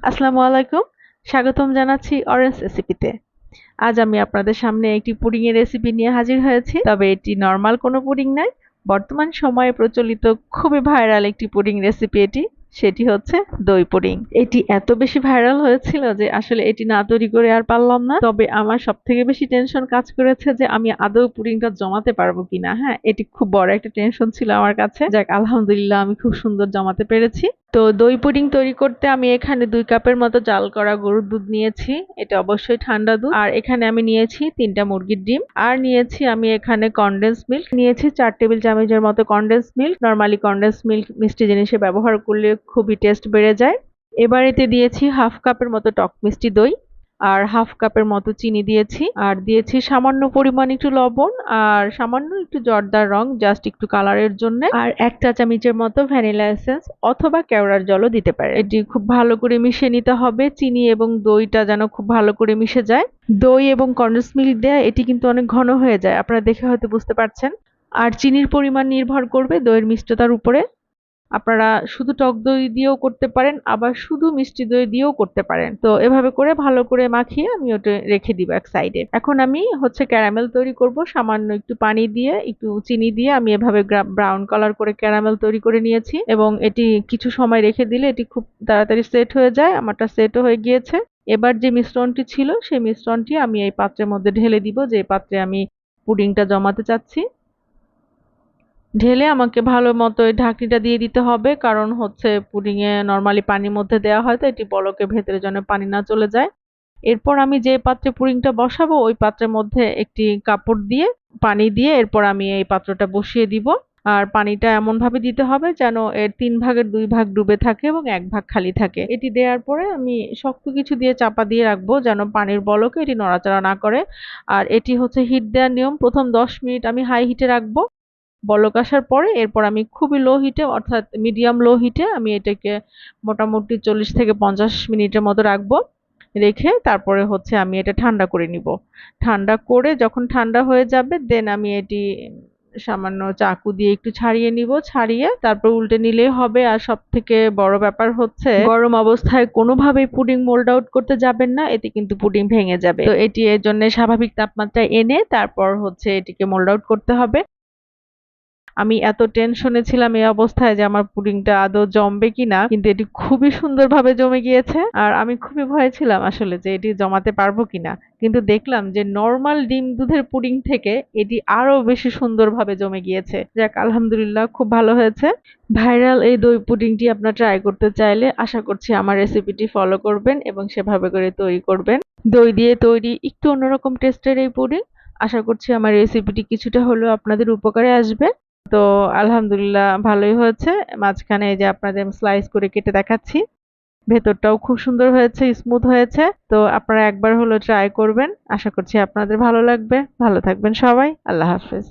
আসসালামু আলাইকুম। স্বাগতম জানাচ্ছি অরেঞ্জ রেসিপিতে। আজ আমি আপনাদের সামনে একটি পুডিং এর রেসিপি নিয়ে হাজির হয়েছি। তবে এটি নরমাল কোনো পুডিং নয়। বর্তমান সময়ে প্রচলিত খুবই ভাইরাল একটি পুডিং রেসিপি এটি। সেটি হচ্ছে দই পুডিং। এটি এত বেশি ভাইরাল হয়েছিল যে আসলে এটি না তৈরি করে আর পারলাম না। তবে আমার সবথেকে বেশি টেনশন কাজ করেছে যে আমি আদৌ পুডিংটা জমাতে পারবো কিনা। হ্যাঁ, এটি খুব বড় একটা টেনশন ছিল আমার কাছে। যাক, আলহামদুলিল্লাহ আমি খুব সুন্দর জমাতে পেরেছি। তো দই পুডিং তৈরি করতে আমি এখানে 2 কাপের মতো জাল করা গরুর দুধ নিয়েছি। এটা অবশ্যই ঠান্ডা দুধ। আর এখানে আমি নিয়েছি 3টা মুরগির ডিম। আর নিয়েছি আমি এখানে কনডেন্স মিল্ক নিয়েছি 4 টেবিল চামচের মতো condense milk. Normally condense milk মিষ্টি জিনিসে ব্যবহার করলে খুবই টেস্ট বেড়ে যায়। এবার এতে দিয়েছি হাফ কাপের মতো টক মিষ্টি দই আর হাফ কাপের মতো চিনি দিয়েছি আর দিয়েছি সামান্য পরিমাণ একটু লবণ আর সামান্য একটু জর্দার রং জাস্ট একটু কালারের জন্য আর 1 চা চামচের মতো ভ্যানিলা এসেন্স অথবা কেওড়ার জলও দিতে পারে। এটি খুব ভালো করে মিশিয়ে নিতে হবে। চিনি এবং দইটা যেন খুব ভালো করে মিশে যায়। দই এবং কনডেন্স মিল্ক দেয়া এটি কিন্তু অনেক ঘন হয়ে যায়, আপনারা দেখে হয়তো বুঝতে পারছেন। আর চিনির পরিমাণ নির্ভর করবে দইয়ের মিষ্টতার উপরে। আপনারা শুধু টক দই দিয়েও করতে পারেন, আবার শুধু মিষ্টি দই দিয়েও করতে পারেন। তো এভাবে করে ভালো করে মাখিয়ে আমি ওটা রেখে দিব এক সাইডে। এখন আমি ক্যারামেল তৈরি করব। সামান্য একটু পানি দিয়ে একটু চিনি দিয়ে আমি এভাবে ব্রাউন কালার করে ক্যারামেল তৈরি করে নিয়েছি এবং এটি কিছু সময় রেখে দিলে এটি খুব তাড়াতাড়ি সেট হয়ে যায়। আমারটা সেটও হয়ে গিয়েছে। এবার যে মিশ্রণটি ছিল সেই মিশ্রণটি আমি এই পাত্রের মধ্যে ঢেলে দিব, যে পাত্রে আমি পুডিংটা জমাতে চাচ্ছি। ঢেলে আমাকে ভালো মতো এই ঢাকনিটা দিয়ে দিতে হবে, কারণ পুডিং এ নরমালি পানির মধ্যে দেওয়া হয় তো এটি বলকে ভেতরে যেন পানি না চলে যায়। এরপর আমি যে পাত্রে পুডিংটা বসাবো ওই পাত্রের মধ্যে একটি কাপড় দিয়ে পানি দিয়ে এরপর আমি এই পাত্রটা বসিয়ে দিব। আর পানিটা এমন ভাবে দিতে হবে যেন এর 3 ভাগের 2 ভাগ ডুবে থাকে এবং 1 ভাগ খালি থাকে। এটি দেওয়ার পরে আমি শক্ত কিছু দিয়ে চাপা দিয়ে রাখবো যেন পানির বলকে এটি নড়াচড়া না করে। আর এটি হিট দেওয়ার নিয়ম, প্রথম 10 মিনিট আমি হাই হিটে রাখবো। বলক আসার পরে এরপর আমি খুবই লো হিটে অর্থাৎ মিডিয়াম লো হিটে আমি এটাকে মোটামুটি 40 থেকে 50 মিনিটের মতো রাখবো। রেখে তারপরে আমি এটা ঠান্ডা করে নিব। ঠান্ডা করে যখন ঠান্ডা হয়ে যাবে দেন আমি এটি সামান্য চাকু দিয়ে একটু ছাড়িয়ে নিব। ছাড়িয়ে তারপর উল্টে নিলেই হবে। আর সবথেকে বড় ব্যাপার গরম অবস্থায় কোনোভাবেই পুডিং মোল্ড আউট করতে যাবেন না, এতে কিন্তু পুডিং ভেঙে যাবে। তো এটি এর জন্য স্বাভাবিক তাপমাত্রায় এনে তারপর এটিকে মোল্ড আউট করতে হবে। আমি এত টেনশনে ছিলাম এই অবস্থায় যে আমার পুডিংটা আদৌ জমবে কিনা, কিন্তু এটি খুবই সুন্দরভাবে জমে গিয়েছে। আর আমি খুবই ভয়ে ছিলাম আসলে যে এটি জমাতে পারবো কিনা, কিন্তু দেখলাম যে নরমাল ডিম দুধের পুডিং থেকে এটি আরো বেশি সুন্দরভাবে জমে গিয়েছে। যাক, আলহামদুলিল্লাহ খুব ভালো হয়েছে। ভাইরাল এই দই পুডিংটি আপনারা ট্রাই করতে চাইলে আশা করছি আমার রেসিপিটি ফলো করবেন এবং সেভাবে করে তৈরি করবেন। দই দিয়ে তৈরি একটু অন্যরকম টেস্টের এই পুডিং, আশা করছি আমার রেসিপিটি কিছুটা হলেও আপনাদের উপকারে আসবে। তো আলহামদুলিল্লাহ ভালোই হয়েছে। মাঝখানে এই যে আপনাদের স্লাইস করে কেটে দেখাচ্ছি। ভেতরটাও খুব সুন্দর হয়েছে, স্মুথ হয়েছে। তো আপনারা একবার হলো ট্রাই করবেন। আশা করছি আপনাদের ভালো লাগবে। ভালো থাকবেন সবাই। আল্লাহ হাফেজ।